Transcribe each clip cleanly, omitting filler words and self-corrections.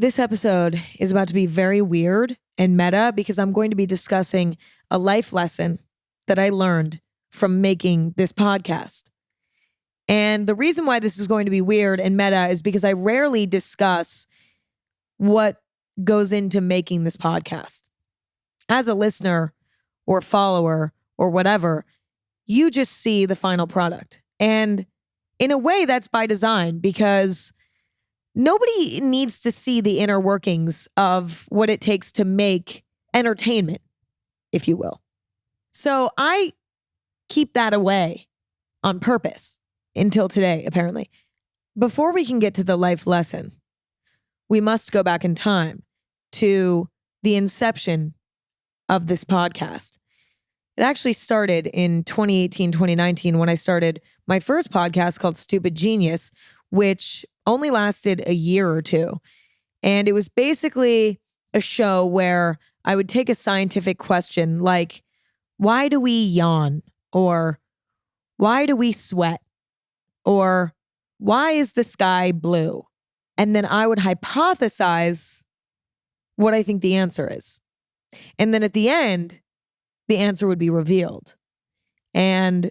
This episode is about to be very weird and meta because I'm going to be discussing a life lesson that I learned from making this podcast. And the reason why this is going to be weird and meta is because I rarely discuss what goes into making this podcast. As a listener or follower or whatever, you just see the final product. And in a way, that's by design because nobody needs to see the inner workings of what it takes to make entertainment, if you will. So I keep that away on purpose until today, apparently. Before we can get to the life lesson, we must go back in time to the inception of this podcast. It actually started in 2018, 2019 when I started my first podcast called Stupid Genius, which only lasted a year or two. And it was basically a show where I would take a scientific question like, why do we yawn? Or why do we sweat? Or why is the sky blue? And then I would hypothesize what I think the answer is. And then at the end, the answer would be revealed. And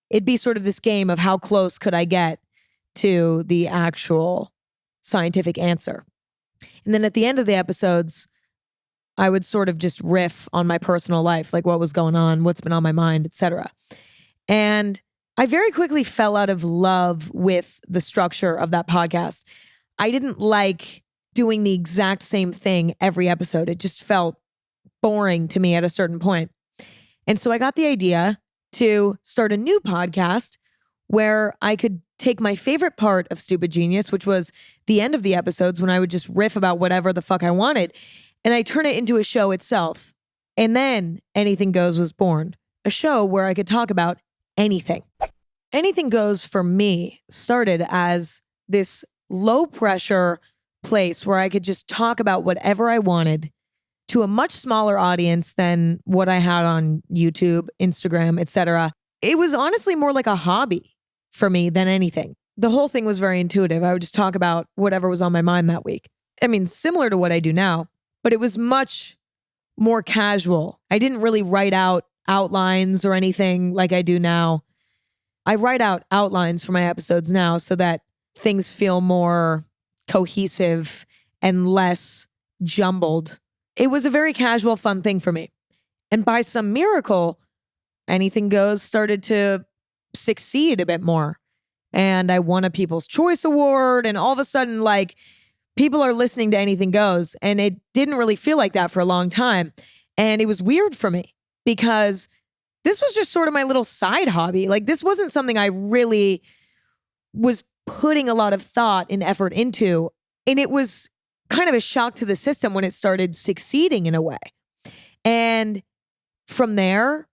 it'd be sort of this game of how close could I get to the actual scientific answer. And then at the end of the episodes, I would sort of just riff on my personal life, like what was going on, what's been on my mind, etc. And I very quickly fell out of love with the structure of that podcast. I didn't like doing the exact same thing every episode. It just felt boring to me at a certain point. And so I got the idea to start a new podcast where I could take my favorite part of Stupid Genius, which was the end of the episodes when I would just riff about whatever the fuck I wanted, and I turn it into a show itself. And then Anything Goes was born, a show where I could talk about anything. Anything Goes for me started as this low pressure place where I could just talk about whatever I wanted to a much smaller audience than what I had on YouTube, Instagram, etc. It was honestly more like a hobby for me than anything. The whole thing was very intuitive. I would just talk about whatever was on my mind that week. I mean, similar to what I do now, but it was much more casual. I didn't really write out outlines or anything like I do now. I write out outlines for my episodes now so that things feel more cohesive and less jumbled. It was a very casual, fun thing for me. And by some miracle, Anything Goes started to succeed a bit more. And I won a People's Choice Award. And all of a sudden, like, people are listening to Anything Goes. And it didn't really feel like that for a long time. And it was weird for me because this was just sort of my little side hobby. Like, this wasn't something I really was putting a lot of thought and effort into. And it was kind of a shock to the system when it started succeeding in a way. And from there,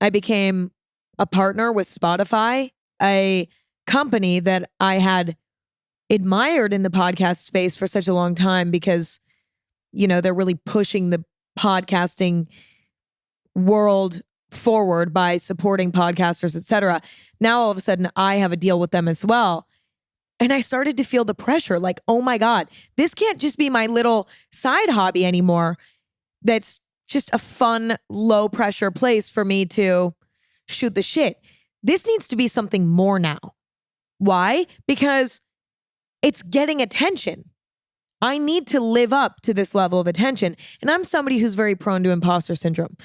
I became a partner with Spotify, a company that I had admired in the podcast space for such a long time because, you know, they're really pushing the podcasting world forward by supporting podcasters, etc. Now, all of a sudden, I have a deal with them as well. And I started to feel the pressure like, oh my God, this can't just be my little side hobby anymore. That's just a fun, low pressure place for me to shoot the shit. This needs to be something more now. Why? Because it's getting attention. I need to live up to this level of attention. And I'm somebody who's very prone to imposter syndrome,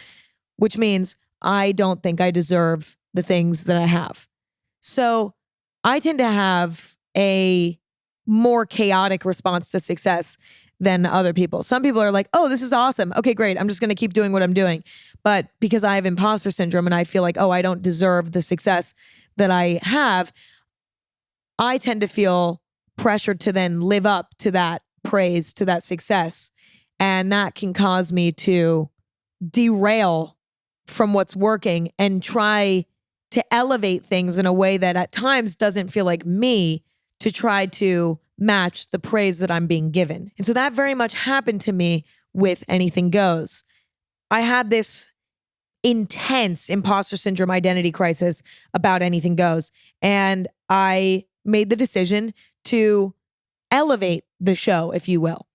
which means I don't think I deserve the things that I have. So I tend to have a more chaotic response to success than other people. Some people are like, oh, this is awesome. Okay, great. I'm just going to keep doing what I'm doing. But because I have imposter syndrome and I feel like, oh, I don't deserve the success that I have, I tend to feel pressured to then live up to that praise, to that success. And that can cause me to derail from what's working and try to elevate things in a way that at times doesn't feel like me, to try to match the praise that I'm being given. And so that very much happened to me with Anything Goes. I had this intense imposter syndrome identity crisis about Anything Goes. And I made the decision to elevate the show, if you will.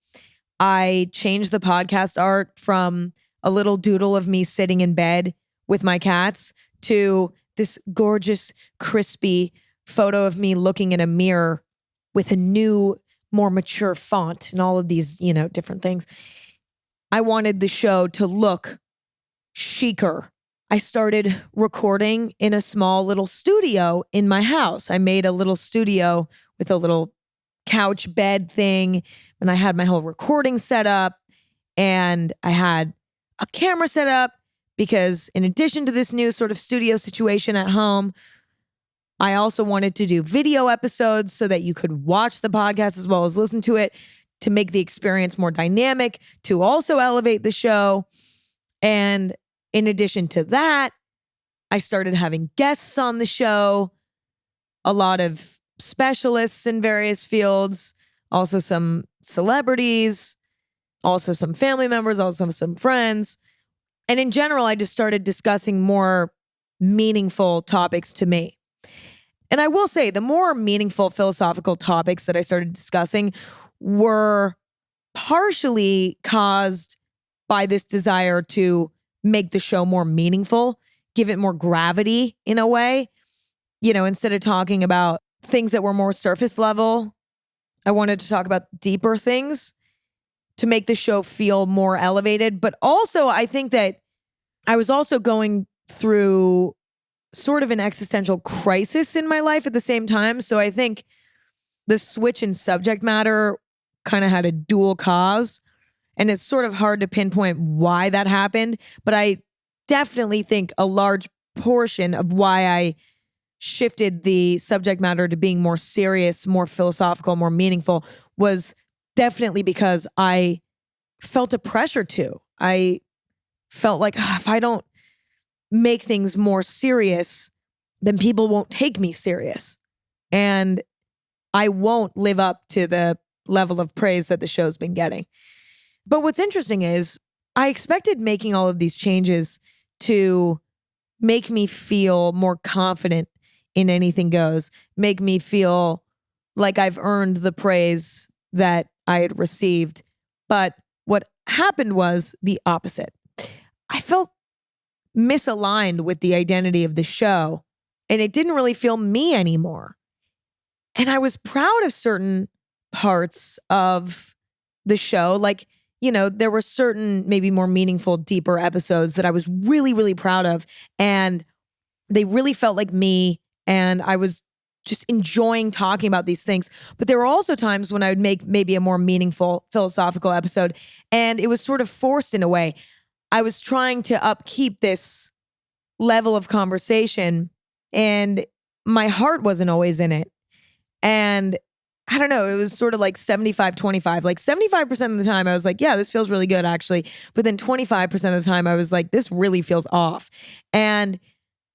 I changed the podcast art from a little doodle of me sitting in bed with my cats to this gorgeous, crispy photo of me looking in a mirror with a new, more mature font and all of these, different things. I wanted the show to look chicer. I started recording in a small little studio in my house. I made a little studio with a little couch bed thing, and I had my whole recording set up, and I had a camera set up because in addition to this new sort of studio situation at home, I also wanted to do video episodes so that you could watch the podcast as well as listen to it, to make the experience more dynamic, to also elevate the show. And in addition to that, I started having guests on the show, a lot of specialists in various fields, also some celebrities, also some family members, also some friends. And in general, I just started discussing more meaningful topics to me. And I will say the more meaningful philosophical topics that I started discussing were partially caused by this desire to make the show more meaningful, give it more gravity in a way. Instead of talking about things that were more surface level, I wanted to talk about deeper things to make the show feel more elevated. But also, I think that I was also going through sort of an existential crisis in my life at the same time. So I think the switch in subject matter kind of had a dual cause. And it's sort of hard to pinpoint why that happened. But I definitely think a large portion of why I shifted the subject matter to being more serious, more philosophical, more meaningful was definitely because I felt a pressure to. I felt like if I don't make things more serious, then people won't take me serious. And I won't live up to the level of praise that the show's been getting. But what's interesting is I expected making all of these changes to make me feel more confident in Anything Goes, make me feel like I've earned the praise that I had received. But what happened was the opposite. I felt misaligned with the identity of the show, and it didn't really feel me anymore. And I was proud of certain parts of the show. Like, there were certain maybe more meaningful, deeper episodes that I was really, really proud of. And they really felt like me. And I was just enjoying talking about these things. But there were also times when I would make maybe a more meaningful philosophical episode, and it was sort of forced in a way. I was trying to upkeep this level of conversation, and my heart wasn't always in it. And I don't know, it was sort of like 75-25. Like 75% of the time I was like, yeah, this feels really good actually. But then 25% of the time I was like, this really feels off. And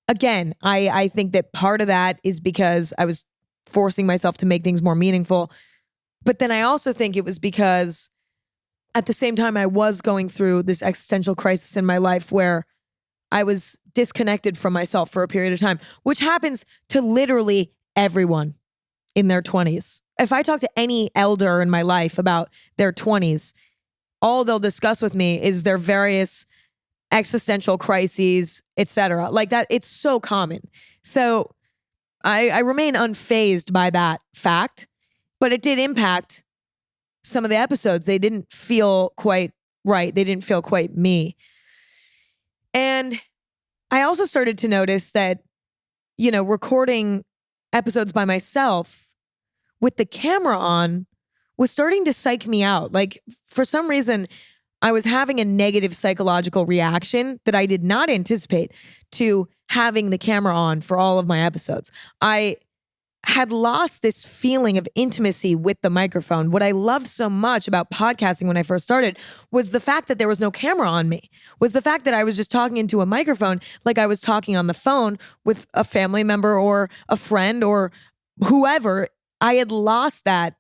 again, I think that part of that is because I was forcing myself to make things more meaningful. But then I also think it was because at the same time I was going through this existential crisis in my life where I was disconnected from myself for a period of time, which happens to literally everyone in their 20s. If I talk to any elder in my life about their 20s, all they'll discuss with me is their various existential crises, etc. Like that, it's so common. So I remain unfazed by that fact, but it did impact some of the episodes. They didn't feel quite right. They didn't feel quite me. And I also started to notice that, recording episodes by myself with the camera on was starting to psych me out. Like, for some reason, I was having a negative psychological reaction that I did not anticipate to having the camera on for all of my episodes. I had lost this feeling of intimacy with the microphone. What I loved so much about podcasting when I first started was the fact that there was no camera on me, was the fact that I was just talking into a microphone like I was talking on the phone with a family member or a friend or whoever. I had lost that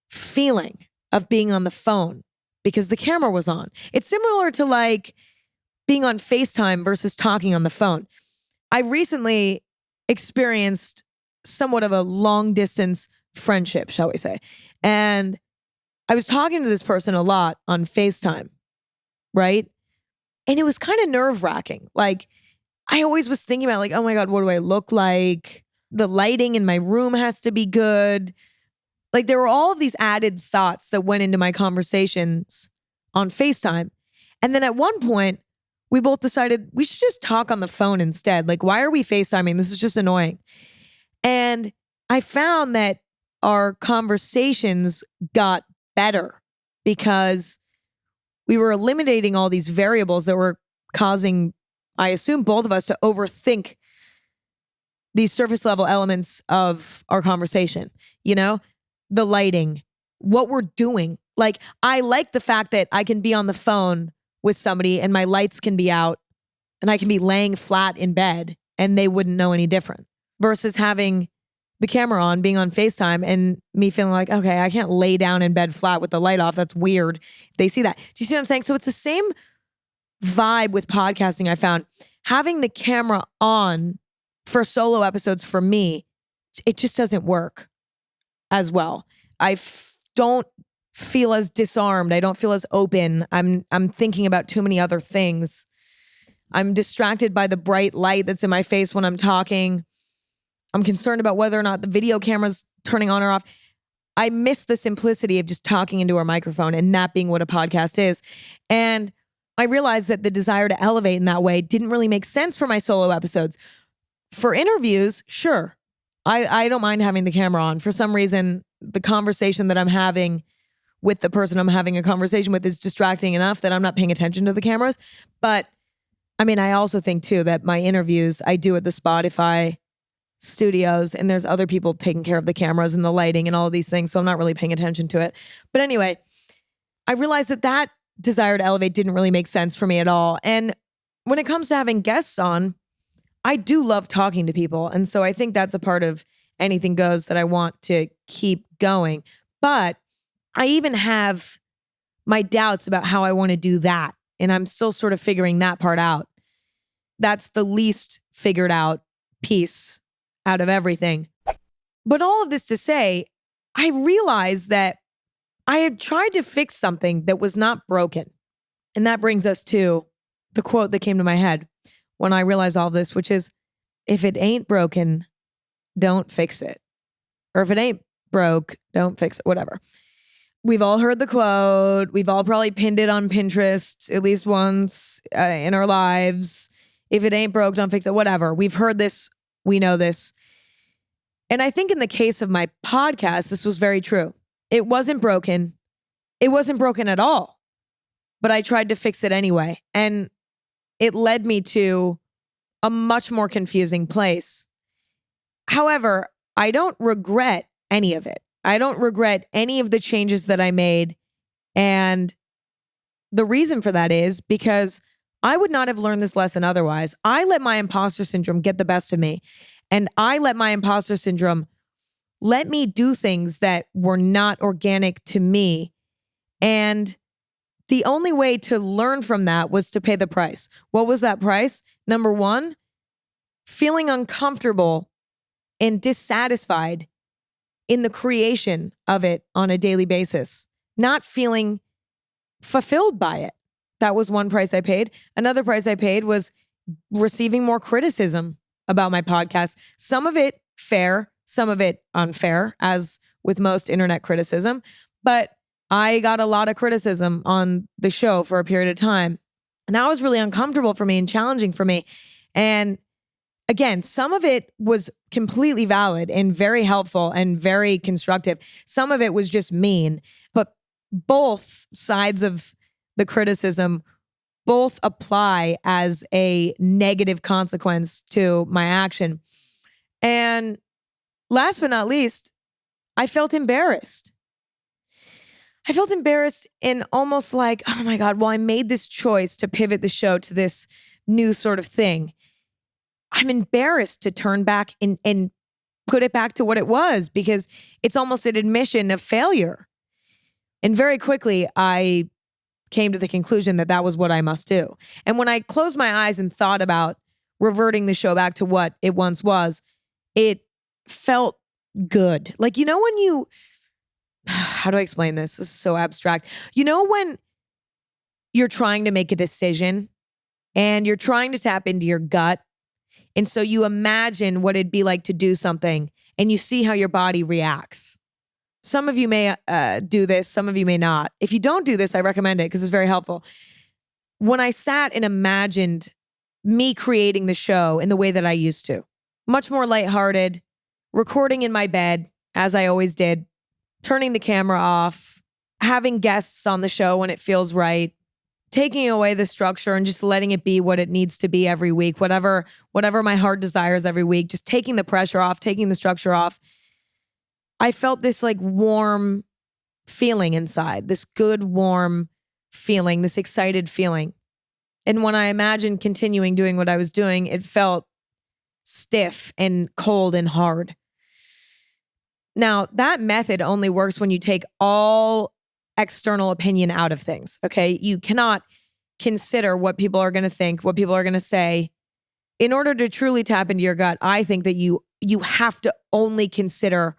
feeling of being on the phone because the camera was on. It's similar to like being on FaceTime versus talking on the phone. I recently experienced somewhat of a long distance friendship, shall we say. And I was talking to this person a lot on FaceTime, right? And it was kind of nerve-wracking. Like, I always was thinking about like, oh my God, what do I look like? The lighting in my room has to be good. Like, there were all of these added thoughts that went into my conversations on FaceTime. And then at one point, we both decided we should just talk on the phone instead. Like, why are we FaceTiming? This is just annoying. And I found that our conversations got better because we were eliminating all these variables that were causing, I assume, both of us to overthink these surface level elements of our conversation. You know, the lighting, what we're doing. Like, I like the fact that I can be on the phone with somebody and my lights can be out and I can be laying flat in bed and they wouldn't know any different versus having the camera on, being on FaceTime and me feeling like, okay, I can't lay down in bed flat with the light off. That's weird. They see that. Do you see what I'm saying? So it's the same vibe with podcasting. I found having the camera on for solo episodes for me, it just doesn't work as well. I don't feel as disarmed. I don't feel as open. I'm thinking about too many other things. I'm distracted by the bright light that's in my face when I'm talking. I'm concerned about whether or not the video camera's turning on or off. I miss the simplicity of just talking into our microphone and that being what a podcast is. And I realized that the desire to elevate in that way didn't really make sense for my solo episodes. For interviews, sure. I don't mind having the camera on. For some reason, the conversation that I'm having with the person I'm having a conversation with is distracting enough that I'm not paying attention to the cameras. But I mean, I also think too that my interviews I do at the Spotify studios and there's other people taking care of the cameras and the lighting and all of these things. So I'm not really paying attention to it. But anyway, I realized that desire to elevate didn't really make sense for me at all. And when it comes to having guests on, I do love talking to people. And so I think that's a part of Anything Goes that I want to keep going. But I even have my doubts about how I want to do that. And I'm still sort of figuring that part out. That's the least figured out piece out of everything. But all of this to say, I realized that I had tried to fix something that was not broken. And that brings us to the quote that came to my head when I realized all of this, which is, if it ain't broken, don't fix it. Or if it ain't broke, don't fix it, whatever. We've all heard the quote. We've all probably pinned it on Pinterest at least once in our lives. If it ain't broke, don't fix it, whatever. We've heard this. We know this. And I think in the case of my podcast, this was very true. It wasn't broken. It wasn't broken at all. But I tried to fix it anyway. And it led me to a much more confusing place. However, I don't regret any of it. I don't regret any of the changes that I made. And the reason for that is because I would not have learned this lesson otherwise. I let my imposter syndrome get the best of me. And I let my imposter syndrome let me do things that were not organic to me. And the only way to learn from that was to pay the price. What was that price? Number one, feeling uncomfortable and dissatisfied in the creation of it on a daily basis, not feeling fulfilled by it. That was one price I paid. Another price I paid was receiving more criticism about my podcast. Some of it fair, some of it unfair, as with most internet criticism. But I got a lot of criticism on the show for a period of time. And that was really uncomfortable for me and challenging for me. And again, some of it was completely valid and very helpful and very constructive. Some of it was just mean. But both sides of the criticism both apply as a negative consequence to my action. And last but not least, I felt embarrassed. I felt embarrassed and almost like, oh my God, well, I made this choice to pivot the show to this new sort of thing. I'm embarrassed to turn back and put it back to what it was because it's almost an admission of failure. And very quickly, I came to the conclusion that that was what I must do. And when I closed my eyes and thought about reverting the show back to what it once was, it felt good. Like, you know, when you how do I explain this? This is so abstract. You know, when you're trying to make a decision and you're trying to tap into your gut, and so you imagine what it'd be like to do something and you see how your body reacts. Some of you may do this, some of you may not. If you don't do this, I recommend it because it's very helpful. When I sat and imagined me creating the show in the way that I used to, much more lighthearted, recording in my bed, as I always did, turning the camera off, having guests on the show when it feels right, taking away the structure and just letting it be what it needs to be every week, whatever my heart desires every week, just taking the pressure off, taking the structure off. I felt this like warm feeling inside, this good, warm feeling, this excited feeling. And when I imagined continuing doing what I was doing, it felt stiff and cold and hard. Now, that method only works when you take all external opinion out of things, okay? You cannot consider what people are going to think, what people are going to say. In order to truly tap into your gut, I think that you have to only consider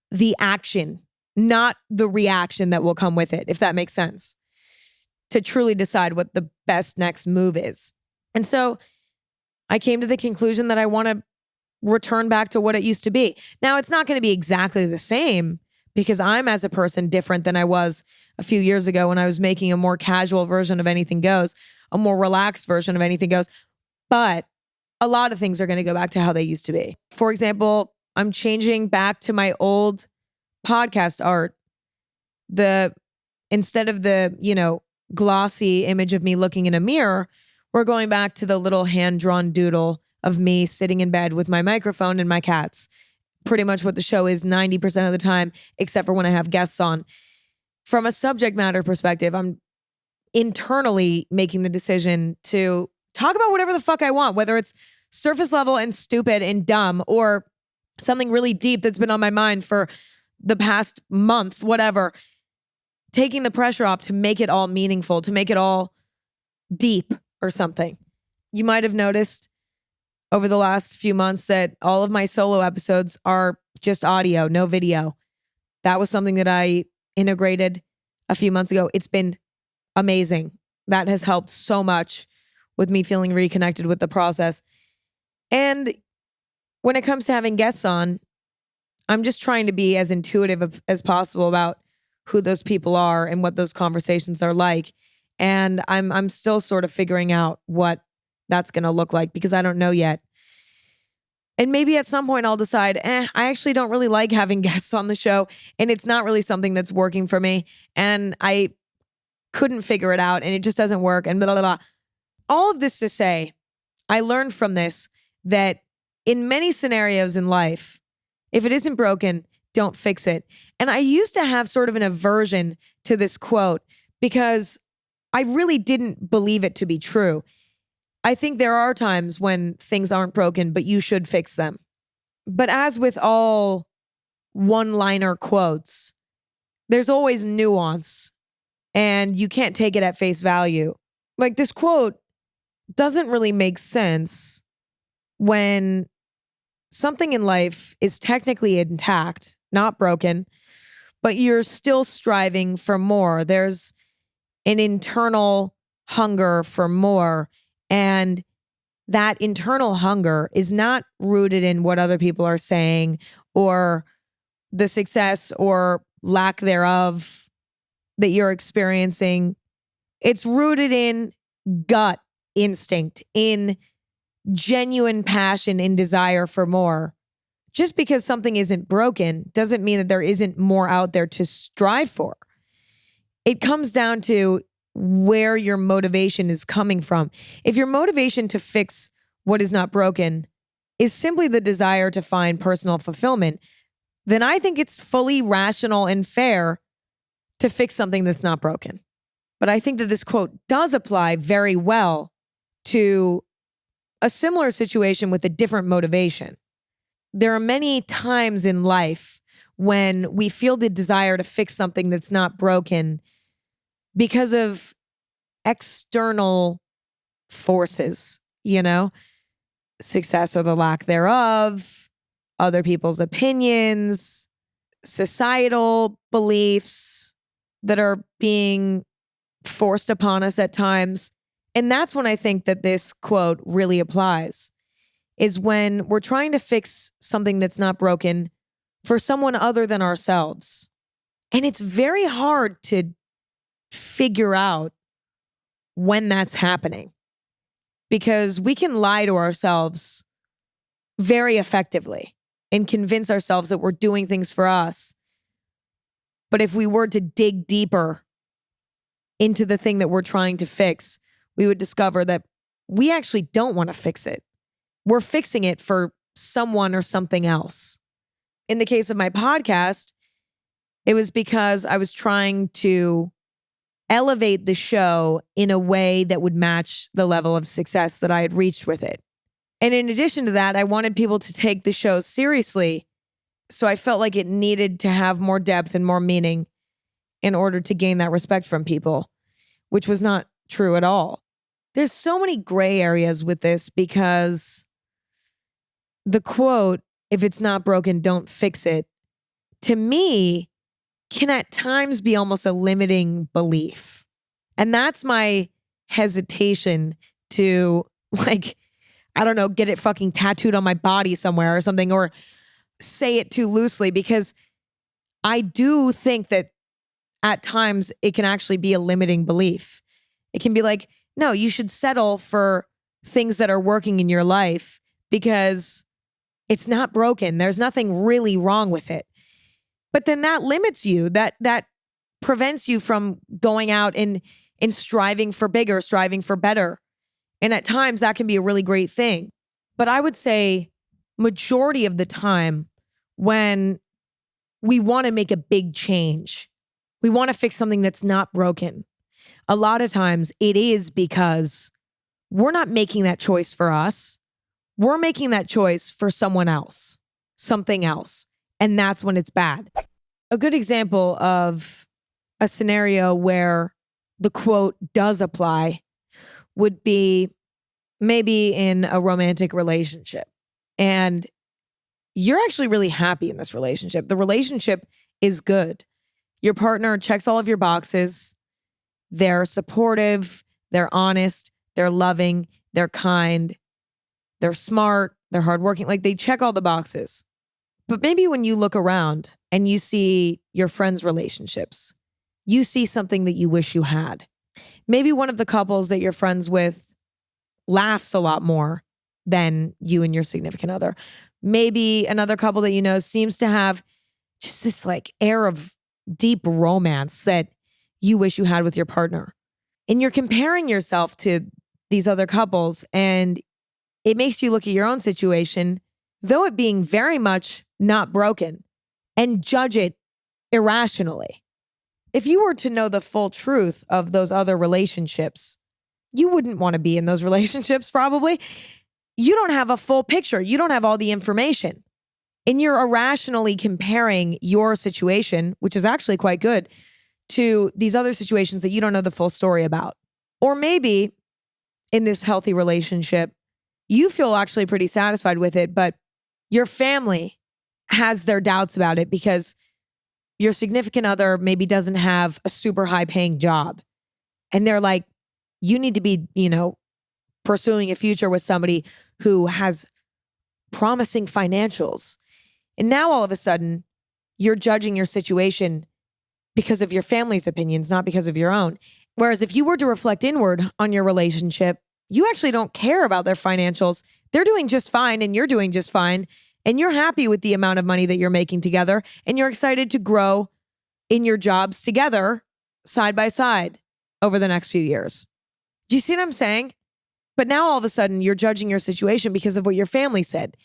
the action, not the reaction that will come with it, if that makes sense, to truly decide what the best next move is. And so I came to the conclusion that I want to return back to what it used to be. Now, it's not going to be exactly the same because I'm, as a person, different than I was a few years ago when I was making a more casual version of Anything Goes, a more relaxed version of Anything Goes. But a lot of things are going to go back to how they used to be. For example, I'm changing back to my old podcast art. Instead of the, glossy image of me looking in a mirror, we're going back to the little hand-drawn doodle of me sitting in bed with my microphone and my cats. Pretty much what the show is 90% of the time, except for when I have guests on. From a subject matter perspective, I'm internally making the decision to talk about whatever the fuck I want, whether it's surface level and stupid and dumb or something really deep that's been on my mind for the past month, whatever. Taking the pressure off to make it all meaningful, to make it all deep or something. You might have noticed over the last few months that all of my solo episodes are just audio, no video. That was something that I integrated a few months ago. It's been amazing. That has helped so much with me feeling reconnected with the process. And when it comes to having guests on, I'm just trying to be as intuitive as possible about who those people are and what those conversations are like. And I'm still sort of figuring out what that's going to look like because I don't know yet. And maybe at some point I'll decide, I actually don't really like having guests on the show and it's not really something that's working for me. And I couldn't figure it out and it just doesn't work and blah, blah, blah. All of this to say, I learned from this that in many scenarios in life, if it isn't broken, don't fix it. And I used to have sort of an aversion to this quote because I really didn't believe it to be true. I think there are times when things aren't broken, but you should fix them. But as with all one-liner quotes, there's always nuance and you can't take it at face value. Like this quote doesn't really make sense when something in life is technically intact, not broken, but you're still striving for more. There's an internal hunger for more. And that internal hunger is not rooted in what other people are saying or the success or lack thereof that you're experiencing. It's rooted in gut instinct, in genuine passion and desire for more. Just because something isn't broken doesn't mean that there isn't more out there to strive for. It comes down to where your motivation is coming from. If your motivation to fix what is not broken is simply the desire to find personal fulfillment, then I think it's fully rational and fair to fix something that's not broken. But I think that this quote does apply very well to a similar situation with a different motivation. There are many times in life when we feel the desire to fix something that's not broken because of external forces, success or the lack thereof, other people's opinions, societal beliefs that are being forced upon us at times. And that's when I think that this quote really applies, is when we're trying to fix something that's not broken for someone other than ourselves. And it's very hard to figure out when that's happening, because we can lie to ourselves very effectively and convince ourselves that we're doing things for us. But if we were to dig deeper into the thing that we're trying to fix, we would discover that we actually don't want to fix it. We're fixing it for someone or something else. In the case of my podcast, it was because I was trying to elevate the show in a way that would match the level of success that I had reached with it. And in addition to that, I wanted people to take the show seriously. So I felt like it needed to have more depth and more meaning in order to gain that respect from people, which was not true at all. There's so many gray areas with this, because the quote, "If it's not broken, don't fix it," to me, can at times be almost a limiting belief. And that's my hesitation to, like, I don't know, get it fucking tattooed on my body somewhere or something, or say it too loosely, because I do think that at times it can actually be a limiting belief. It can be like, no, you should settle for things that are working in your life because it's not broken. There's nothing really wrong with it. But then that limits you. That prevents you from going out and striving for bigger, striving for better. And at times that can be a really great thing. But I would say majority of the time, when we want to make a big change, we want to fix something that's not broken, a lot of times it is because we're not making that choice for us. We're making that choice for someone else, something else. And that's when it's bad. A good example of a scenario where the quote does apply would be maybe in a romantic relationship. And you're actually really happy in this relationship. The relationship is good. Your partner checks all of your boxes. They're supportive, they're honest, they're loving, they're kind, they're smart, they're hardworking. Like, they check all the boxes. But maybe when you look around and you see your friends' relationships, you see something that you wish you had. Maybe one of the couples that you're friends with laughs a lot more than you and your significant other. Maybe another couple that you know seems to have just this like air of deep romance that you wish you had with your partner. And you're comparing yourself to these other couples, and it makes you look at your own situation, though it being very much not broken, and judge it irrationally. If you were to know the full truth of those other relationships, you wouldn't want to be in those relationships probably. You don't have a full picture. You don't have all the information. And you're irrationally comparing your situation, which is actually quite good, to these other situations that you don't know the full story about. Or maybe in this healthy relationship, you feel actually pretty satisfied with it, but your family has their doubts about it because your significant other maybe doesn't have a super high paying job. And they're like, you need to be, pursuing a future with somebody who has promising financials. And now all of a sudden, you're judging your situation because of your family's opinions, not because of your own. Whereas if you were to reflect inward on your relationship, you actually don't care about their financials. They're doing just fine and you're doing just fine. And you're happy with the amount of money that you're making together. And you're excited to grow in your jobs together side by side over the next few years. Do you see what I'm saying? But now all of a sudden you're judging your situation because of what your family said.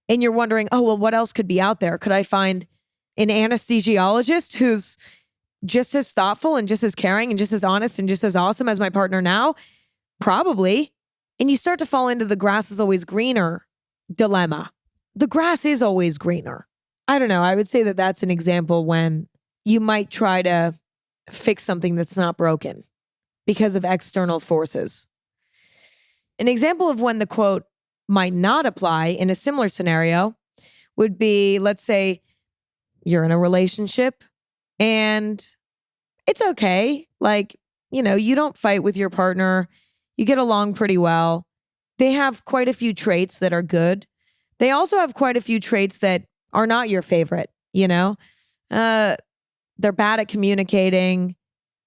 And you're wondering, oh, well, what else could be out there? Could I find an anesthesiologist who's just as thoughtful and just as caring and just as honest and just as awesome as my partner now? Probably. And you start to fall into the grass is always greener dilemma. The grass is always greener. I don't know. I would say that that's an example when you might try to fix something that's not broken because of external forces. An example of when the quote might not apply in a similar scenario would be, let's say, you're in a relationship and it's okay. Like, you don't fight with your partner. You get along pretty well. They have quite a few traits that are good. They also have quite a few traits that are not your favorite, They're bad at communicating.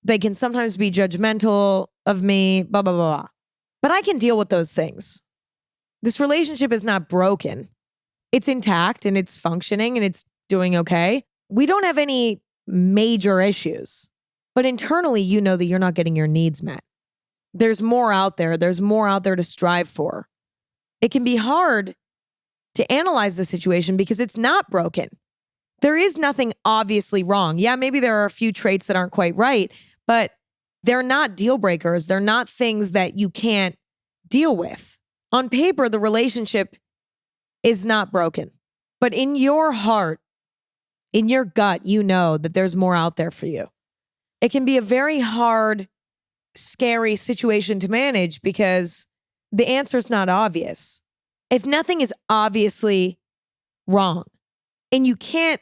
They can sometimes be judgmental of me, blah, blah, blah, blah. But I can deal with those things. This relationship is not broken. It's intact and it's functioning and it's doing okay. We don't have any major issues. But internally, you know that you're not getting your needs met. There's more out there. There's more out there to strive for. It can be hard to analyze the situation because it's not broken. There is nothing obviously wrong. Yeah, maybe there are a few traits that aren't quite right, but they're not deal breakers. They're not things that you can't deal with. On paper, the relationship is not broken. But in your heart, in your gut, you know that there's more out there for you. It can be a very hard, scary situation to manage because the answer is not obvious. If nothing is obviously wrong and you can't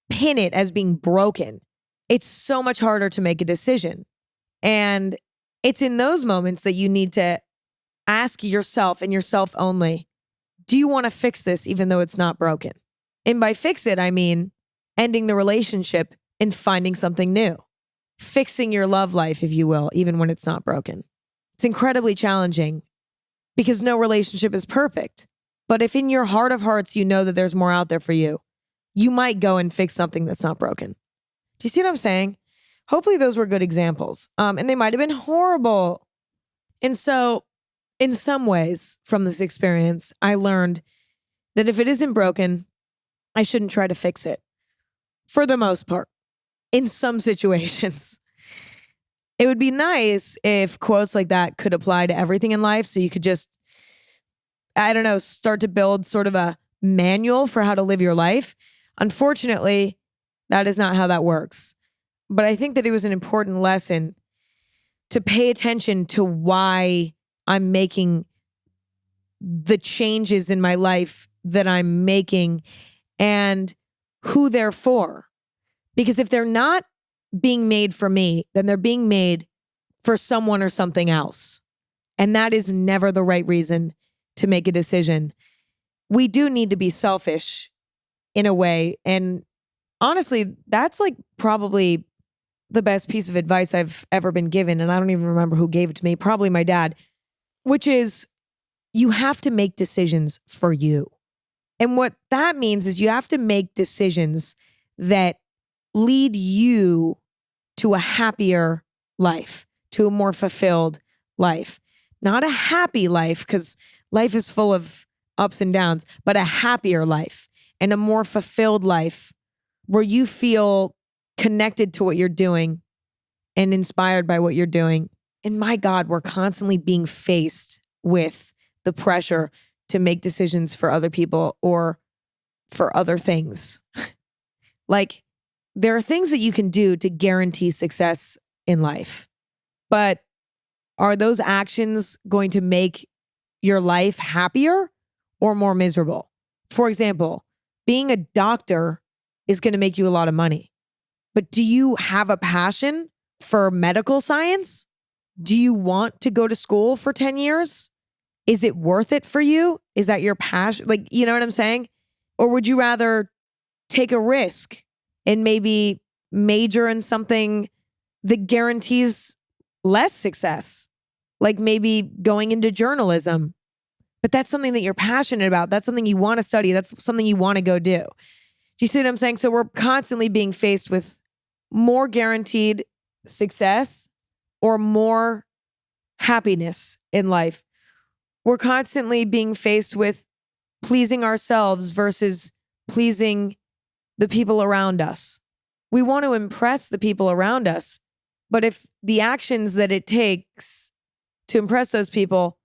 pin it as being broken, it's so much harder to make a decision. And it's in those moments that you need to ask yourself and yourself only, do you want to fix this even though it's not broken? And by fix it, I mean ending the relationship and finding something new. Fixing your love life, if you will, even when it's not broken. It's incredibly challenging because no relationship is perfect. But if in your heart of hearts, you know that there's more out there for you, you might go and fix something that's not broken. Do you see what I'm saying? Hopefully those were good examples. And they might have been horrible. And so in some ways from this experience, I learned that if it isn't broken, I shouldn't try to fix it. For the most part. In some situations, it would be nice if quotes like that could apply to everything in life. So you could just, start to build sort of a manual for how to live your life. Unfortunately, that is not how that works. But I think that it was an important lesson to pay attention to why I'm making the changes in my life that I'm making and who they're for. Because if they're not being made for me, then they're being made for someone or something else. And that is never the right reason to make a decision. We do need to be selfish in a way. And honestly, that's like probably the best piece of advice I've ever been given. And I don't even remember who gave it to me, probably my dad, which is you have to make decisions for you. And what that means is you have to make decisions that lead you to a happier life, to a more fulfilled life. Not a happy life, because life is full of ups and downs, but a happier life and a more fulfilled life where you feel connected to what you're doing and inspired by what you're doing. And my God, we're constantly being faced with the pressure to make decisions for other people or for other things. Like, there are things that you can do to guarantee success in life, but are those actions going to make your life happier or more miserable? For example, being a doctor is going to make you a lot of money, but do you have a passion for medical science? Do you want to go to school for 10 years? Is it worth it for you? Is that your passion? Like, you know what I'm saying? Or would you rather take a risk and maybe major in something that guarantees less success, like maybe going into journalism? But that's something that you're passionate about. That's something you want to study. That's something you want to go do. Do you see what I'm saying? So we're constantly being faced with more guaranteed success or more happiness in life. We're constantly being faced with pleasing ourselves versus pleasing the people around us. We want to impress the people around us, but if the actions that it takes to impress those people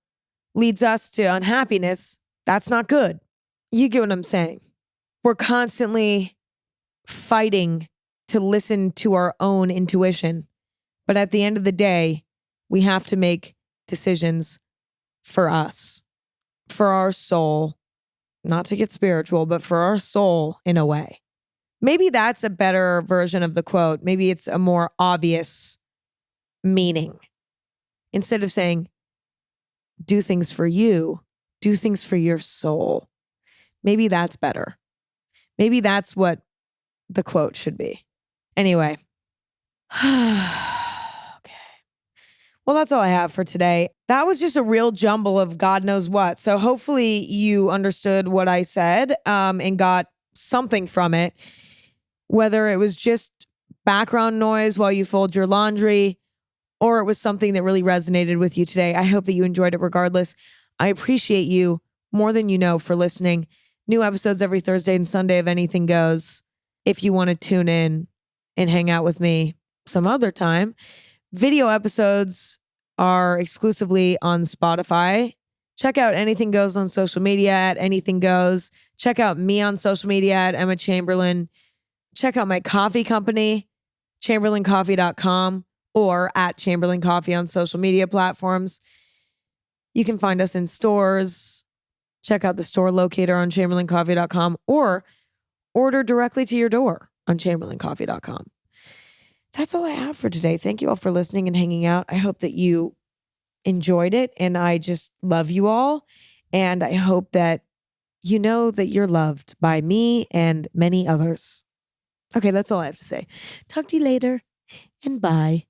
leads us to unhappiness, that's not good. You get what I'm saying? We're constantly fighting to listen to our own intuition, but at the end of the day, we have to make decisions for us, for our soul, not to get spiritual, but for our soul in a way. Maybe that's a better version of the quote. Maybe it's a more obvious meaning. Instead of saying, do things for you, do things for your soul. Maybe that's better. Maybe that's what the quote should be. Anyway. Okay. Well, that's all I have for today. That was just a real jumble of God knows what. So hopefully you understood what I said and got something from it. Whether it was just background noise while you fold your laundry or it was something that really resonated with you today. I hope that you enjoyed it regardless. I appreciate you more than you know for listening. New episodes every Thursday and Sunday of Anything Goes. If you want to tune in and hang out with me some other time. Video episodes are exclusively on Spotify. Check out Anything Goes on social media at Anything Goes. Check out me on social media at Emma Chamberlain. Check out my coffee company, chamberlaincoffee.com, or at Chamberlain Coffee on social media platforms. You can find us in stores. Check out the store locator on chamberlaincoffee.com or order directly to your door on chamberlaincoffee.com. That's all I have for today. Thank you all for listening and hanging out. I hope that you enjoyed it, and I just love you all. And I hope that you know that you're loved by me and many others. Okay, that's all I have to say. Talk to you later, and bye.